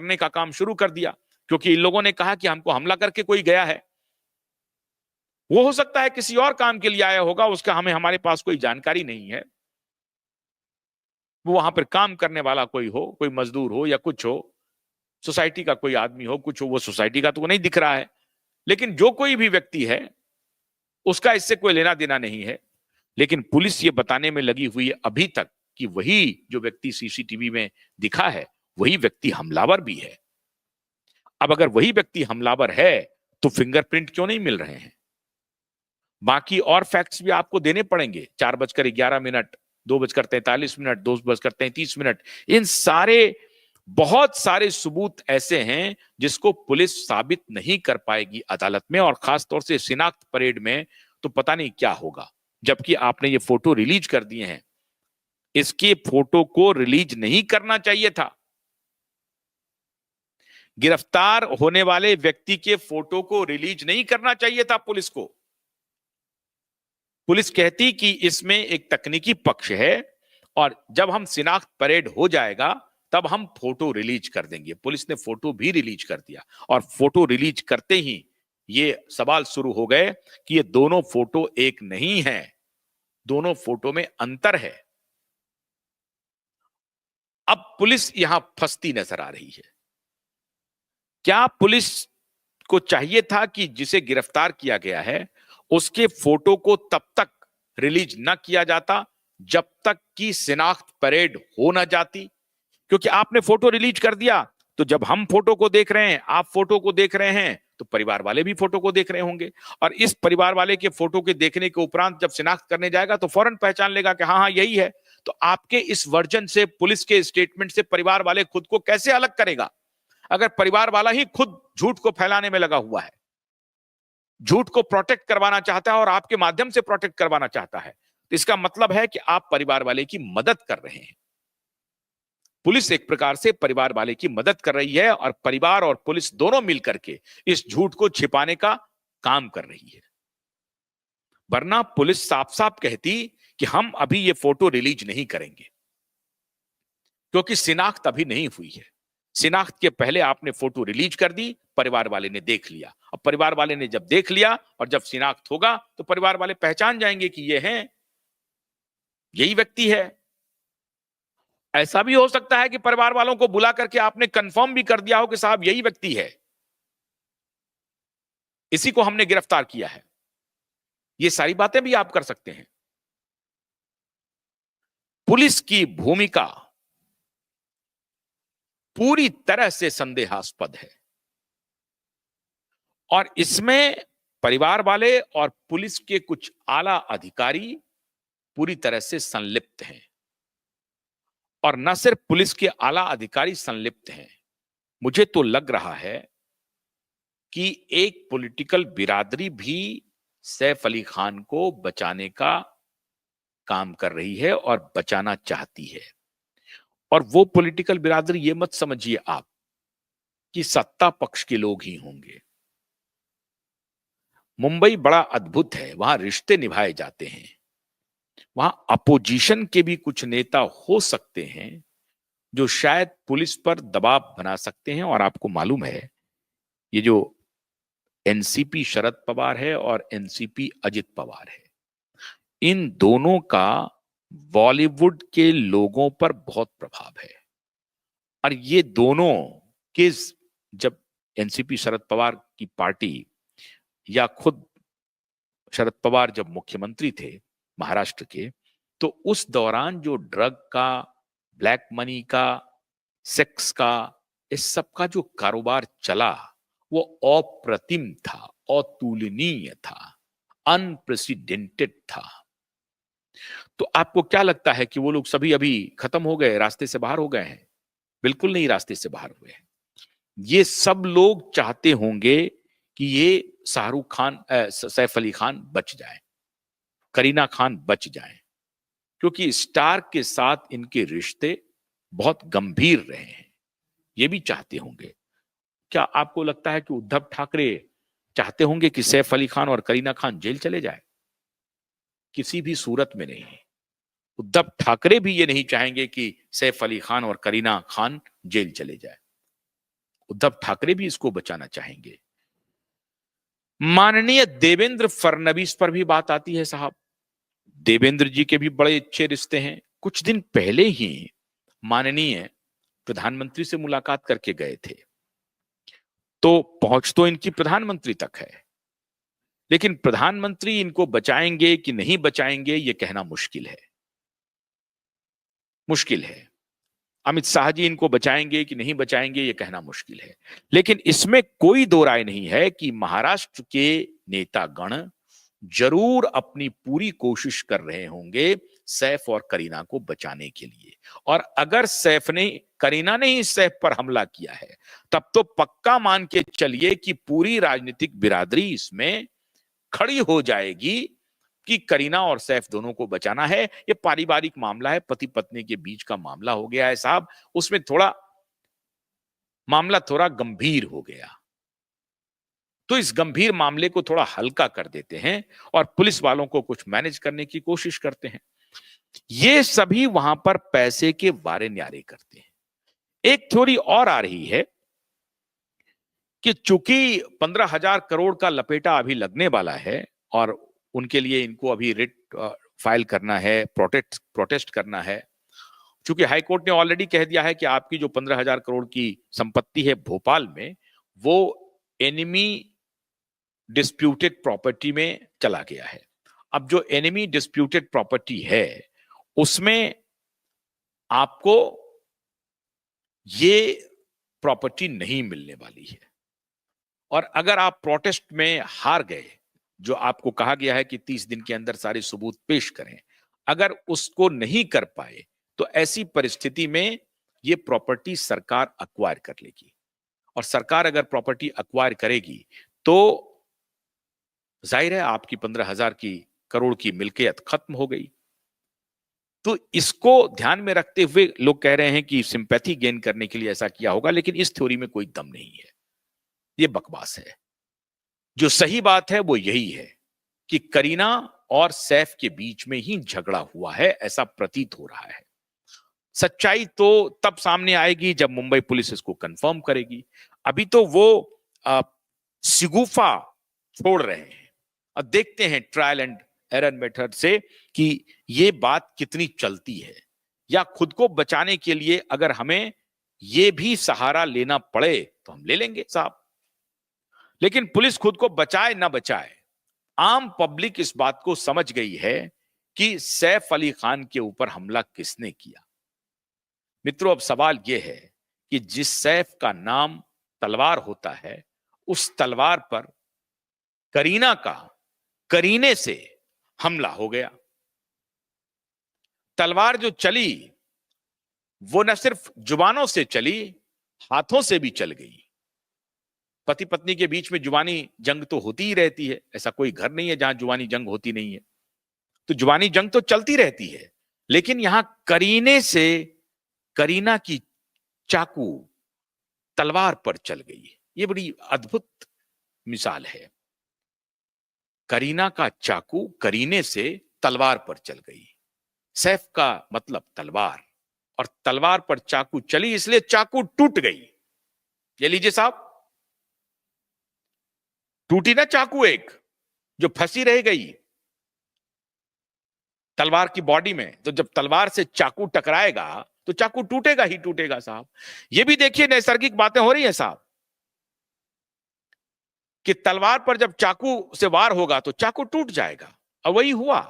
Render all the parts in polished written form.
करने का काम शुरू कर दिया, क्योंकि इन लोगों ने कहा कि हमको हमला करके कोई गया है। वो हो सकता है किसी और काम के लिए आया होगा, उसका हमारे पास कोई जानकारी नहीं है। वो वहां पर काम करने वाला कोई हो, कोई मजदूर हो या कुछ हो, सोसाइटी का कोई आदमी हो, कुछ हो, वो सोसाइटी का तो नहीं दिख रहा है। लेकिन जो कोई भी व्यक्ति है उसका इससे कोई लेना देना नहीं है। लेकिन पुलिस ये बताने में लगी हुई है अभी तक कि वही जो व्यक्ति सीसीटीवी में दिखा है वही व्यक्ति हमलावर भी है। अब अगर वही व्यक्ति हमलावर है तो फिंगरप्रिंट क्यों नहीं मिल रहे हैं? बाकी और फैक्ट्स भी आपको देने पड़ेंगे। 4:11, 2:43, 2:33, इन सारे बहुत सारे सबूत ऐसे हैं जिसको पुलिस साबित नहीं कर पाएगी अदालत में, और खासतौर से शिनाख्त परेड में तो पता नहीं क्या होगा। जबकि आपने ये फोटो रिलीज कर दिए हैं, इसके फोटो को रिलीज नहीं करना चाहिए था। गिरफ्तार होने वाले व्यक्ति के फोटो को रिलीज नहीं करना चाहिए था पुलिस को। पुलिस कहती कि इसमें एक तकनीकी पक्ष है और जब हम शिनाख्त परेड हो जाएगा तब हम फोटो रिलीज कर देंगे। पुलिस ने फोटो भी रिलीज कर दिया, और फोटो रिलीज करते ही ये सवाल शुरू हो गए कि ये दोनों फोटो एक नहीं है, दोनों फोटो में अंतर है। अब पुलिस यहां फंसती नजर आ रही है। क्या पुलिस को चाहिए था कि जिसे गिरफ्तार किया गया है उसके फोटो को तब तक रिलीज न किया जाता जब तक कि शिनाख्त परेड हो ना जाती? क्योंकि आपने फोटो रिलीज कर दिया तो जब हम फोटो को देख रहे हैं, आप फोटो को देख रहे हैं, तो परिवार वाले भी फोटो को देख रहे होंगे, और इस परिवार वाले के फोटो के देखने के उपरांत जब शिनाख्त करने जाएगा तो फौरन पहचान लेगा कि हाँ हाँ यही है। तो आपके इस वर्जन से, पुलिस के स्टेटमेंट से परिवार वाले खुद को कैसे अलग करेगा? अगर परिवार वाला ही खुद झूठ को फैलाने में लगा हुआ है, झूठ को प्रोटेक्ट करवाना चाहता है और आपके माध्यम से प्रोटेक्ट करवाना चाहता है, तो इसका मतलब है कि आप परिवार वाले की मदद कर रहे हैं। पुलिस एक प्रकार से परिवार वाले की मदद कर रही है और परिवार और पुलिस दोनों मिलकर के इस झूठ को छिपाने का काम कर रही है। वरना पुलिस साफ साफ कहती कि हम अभी ये फोटो रिलीज नहीं करेंगे, क्योंकि शिनाख्त अभी नहीं हुई है। शिनाख्त के पहले आपने फोटो रिलीज कर दी, परिवार वाले ने देख लिया। अब परिवार वाले ने जब देख लिया और जब शिनाख्त होगा तो परिवार वाले पहचान जाएंगे कि ये हैं, यही व्यक्ति है। ऐसा भी हो सकता है कि परिवार वालों को बुला करके आपने कंफर्म भी कर दिया हो कि साहब यही व्यक्ति है, इसी को हमने गिरफ्तार किया है। ये सारी बातें भी आप कर सकते हैं। पुलिस की भूमिका पूरी तरह से संदेहास्पद है, और इसमें परिवार वाले और पुलिस के कुछ आला अधिकारी पूरी तरह से संलिप्त हैं। और न सिर्फ पुलिस के आला अधिकारी संलिप्त हैं, मुझे तो लग रहा है कि एक पॉलिटिकल बिरादरी भी सैफ अली खान को बचाने का काम कर रही है और बचाना चाहती है। और वो पॉलिटिकल बिरादरी, ये मत समझिए आप कि सत्ता पक्ष के लोग ही होंगे। मुंबई बड़ा अद्भुत है, वहां रिश्ते निभाए जाते हैं। वहां अपोजिशन के भी कुछ नेता हो सकते हैं जो शायद पुलिस पर दबाव बना सकते हैं। और आपको मालूम है, ये जो एनसीपी शरद पवार है और एनसीपी अजित पवार है, इन दोनों का बॉलीवुड के लोगों पर बहुत प्रभाव है। और ये दोनों के, जब एनसीपी शरद पवार की पार्टी या खुद शरद पवार जब मुख्यमंत्री थे महाराष्ट्र के, तो उस दौरान जो ड्रग का, ब्लैक मनी का, सेक्स का, इस सब का जो कारोबार चला वो अप्रतिम था, अतुलनीय था, अनप्रेसिडेंटेड था। तो आपको क्या लगता है कि वो लोग सभी अभी खत्म हो गए, रास्ते से बाहर हो गए हैं? बिल्कुल नहीं रास्ते से बाहर हुए हैं। ये सब लोग चाहते होंगे कि ये शाहरुख खान, सैफ अली खान बच जाए, करीना खान बच जाए, क्योंकि स्टार के साथ इनके रिश्ते बहुत गंभीर रहे हैं। ये भी चाहते होंगे। क्या आपको लगता है कि उद्धव ठाकरे चाहते होंगे कि सैफ अली खान और करीना खान जेल चले जाए? किसी भी सूरत में नहीं। उद्धव ठाकरे भी ये नहीं चाहेंगे कि सैफ अली खान और करीना खान जेल चले जाए। उद्धव ठाकरे भी इसको बचाना चाहेंगे। माननीय देवेंद्र फडणवीस पर भी बात आती है साहब। देवेंद्र जी के भी बड़े अच्छे रिश्ते हैं। कुछ दिन पहले ही माननीय प्रधानमंत्री से मुलाकात करके गए थे, तो पहुंच तो इनकी प्रधानमंत्री तक है, लेकिन प्रधानमंत्री इनको बचाएंगे कि नहीं बचाएंगे ये कहना मुश्किल है। मुश्किल है। अमित शाह जी इनको बचाएंगे कि नहीं बचाएंगे ये कहना मुश्किल है। लेकिन इसमें कोई दो राय नहीं है कि महाराष्ट्र के नेतागण जरूर अपनी पूरी कोशिश कर रहे होंगे सैफ और करीना को बचाने के लिए। और अगर करीना ने ही सैफ पर हमला किया है, तब तो पक्का मान के चलिए कि पूरी राजनीतिक बिरादरी इसमें खड़ी हो जाएगी कि करीना और सैफ दोनों को बचाना है। ये पारिवारिक मामला है, पति पत्नी के बीच का मामला हो गया है साहब, उसमें मामला थोड़ा गंभीर हो गया, तो इस गंभीर मामले को थोड़ा हल्का कर देते हैं और पुलिस वालों को कुछ मैनेज करने की कोशिश करते हैं। ये सभी वहां पर पैसे के वारे न्यारे करते हैं। एक थ्योरी और आ रही है कि चूंकि 15,000 करोड़ का लपेटा अभी लगने वाला है और उनके लिए इनको अभी रिट फाइल करना है, प्रोटेस्ट करना है। चूंकि हाईकोर्ट ने ऑलरेडी कह दिया है कि आपकी जो 15,000 करोड़ की संपत्ति है भोपाल में, वो एनिमी डिस्प्यूटेड प्रॉपर्टी में चला गया है। अब जो एनिमी डिस्प्यूटेड प्रॉपर्टी है उसमें आपको ये प्रॉपर्टी नहीं मिलने वाली है, और अगर आप प्रोटेस्ट में हार गए, जो आपको कहा गया है कि 30 दिन के अंदर सारे सबूत पेश करें, अगर उसको नहीं कर पाए तो ऐसी परिस्थिति में ये प्रॉपर्टी सरकार अक्वायर कर लेगी, और सरकार अगर प्रॉपर्टी अक्वायर करेगी तो जाहिर है आपकी 15,000 करोड़ की मिल्कियत खत्म हो गई। तो इसको ध्यान में रखते हुए लोग कह रहे हैं कि सिंपैथी गेन करने के लिए ऐसा किया होगा, लेकिन इस थ्योरी में कोई दम नहीं है, ये बकवास है। जो सही बात है वो यही है कि करीना और सैफ के बीच में ही झगड़ा हुआ है, ऐसा प्रतीत हो रहा है। सच्चाई तो तब सामने आएगी जब मुंबई पुलिस इसको कंफर्म करेगी। अभी तो वो सिगुफा छोड़ रहे हैं, अब देखते हैं ट्रायल एंड एरर मेथड से कि ये बात कितनी चलती है, या खुद को बचाने के लिए अगर हमें ये भी सहारा लेना पड़े तो हम ले लेंगे साहब। लेकिन पुलिस खुद को बचाए ना बचाए, आम पब्लिक इस बात को समझ गई है कि सैफ अली खान के ऊपर हमला किसने किया। मित्रों, अब सवाल यह है कि जिस सैफ का नाम तलवार होता है, उस तलवार पर करीना का करीने से हमला हो गया। तलवार जो चली वो न सिर्फ जुबानों से चली, हाथों से भी चल गई। पति पत्नी के बीच में जुबानी जंग तो होती ही रहती है, ऐसा कोई घर नहीं है जहां जुबानी जंग होती नहीं है। तो जुबानी जंग तो चलती रहती है, लेकिन यहां करीने से करीना की चाकू तलवार पर चल गई। ये बड़ी अद्भुत मिसाल है। करीना का चाकू करीने से तलवार पर चल गई। सैफ का मतलब तलवार, और तलवार पर चाकू चली इसलिए चाकू टूट गई। ये लीजिए साहब, टूटी ना चाकू, एक जो फंसी रह गई तलवार की बॉडी में। तो जब तलवार से चाकू टकराएगा तो चाकू टूटेगा ही टूटेगा साहब। ये भी देखिए नैसर्गिक बातें हो रही हैं साहब, कि तलवार पर जब चाकू से वार होगा तो चाकू टूट जाएगा, और वही हुआ,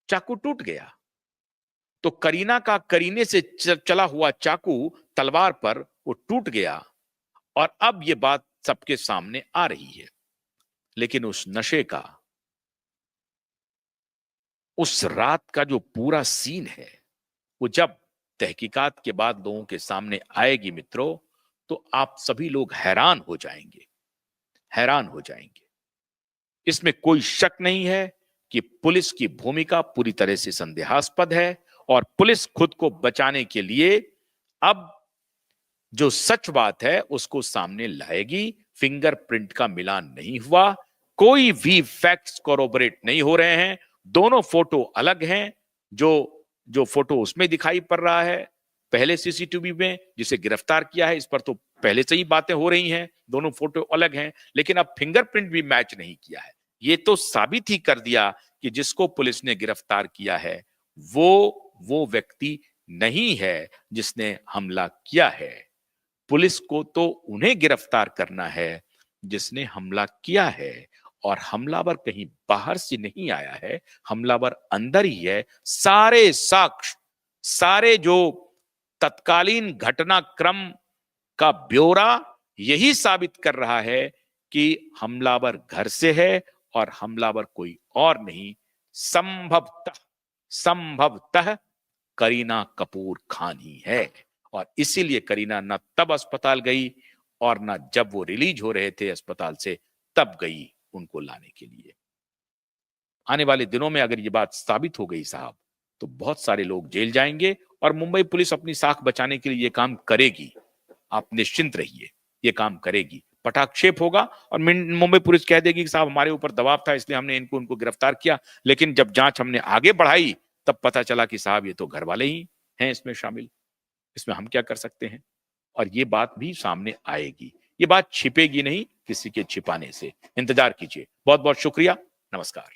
चाकू टूट गया। तो करीना का करीने से चला हुआ चाकू तलवार पर वो टूट गया, और अब ये बात सबके सामने आ रही है। लेकिन उस नशे का, उस रात का जो पूरा सीन है, वो जब तहकीकात के बाद लोगों के सामने आएगी मित्रों, तो आप सभी लोग हैरान हो जाएंगे, हैरान हो जाएंगे। इसमें कोई शक नहीं है कि पुलिस की भूमिका पूरी तरह से संदेहास्पद है, और पुलिस खुद को बचाने के लिए अब जो सच बात है उसको सामने लाएगी। फिंगरप्रिंट का मिलान नहीं हुआ, कोई भी फैक्ट्स कोरोबोरेट नहीं हो रहे हैं, दोनों फोटो अलग हैं। जो फोटो उसमें दिखाई पड़ रहा है पहले सीसीटीवी में जिसे गिरफ्तार किया है, इस पर तो पहले से ही बातें हो रही हैं, दोनों फोटो अलग हैं, लेकिन अब फिंगरप्रिंट भी मैच नहीं किया है। ये तो साबित ही कर दिया कि जिसको पुलिस ने गिरफ्तार किया है वो व्यक्ति नहीं है जिसने हमला किया है। पुलिस को तो उन्हें गिरफ्तार करना है जिसने हमला किया है, और हमलावर कहीं बाहर से नहीं आया है, हमलावर अंदर ही है। सारे साक्ष्य, सारे जो तत्कालीन घटनाक्रम का ब्यौरा यही साबित कर रहा है कि हमलावर घर से है और हमलावर कोई और नहीं, संभवतः करीना कपूर खान ही है। और इसीलिए करीना न तब अस्पताल गई और न जब वो रिलीज हो रहे थे अस्पताल से तब गई उनको लाने के लिए। आने वाले दिनों में अगर ये बात साबित हो गई साहब, तो बहुत सारे लोग जेल जाएंगे और मुंबई पुलिस अपनी साख बचाने के लिए ये काम करेगी। आप निश्चिंत रहिए, ये काम करेगी। पटाक्षेप होगा और मुंबई पुलिस कह देगी कि साहब हमारे ऊपर दबाव था इसलिए हमने उनको गिरफ्तार किया, लेकिन जब जांच हमने आगे बढ़ाई तब पता चला कि साहब ये तो घर वाले ही हैं इसमें शामिल, इसमें हम क्या कर सकते हैं। और ये बात भी सामने आएगी, ये बात छिपेगी नहीं किसी के छिपाने से। इंतजार कीजिए। बहुत बहुत शुक्रिया, नमस्कार।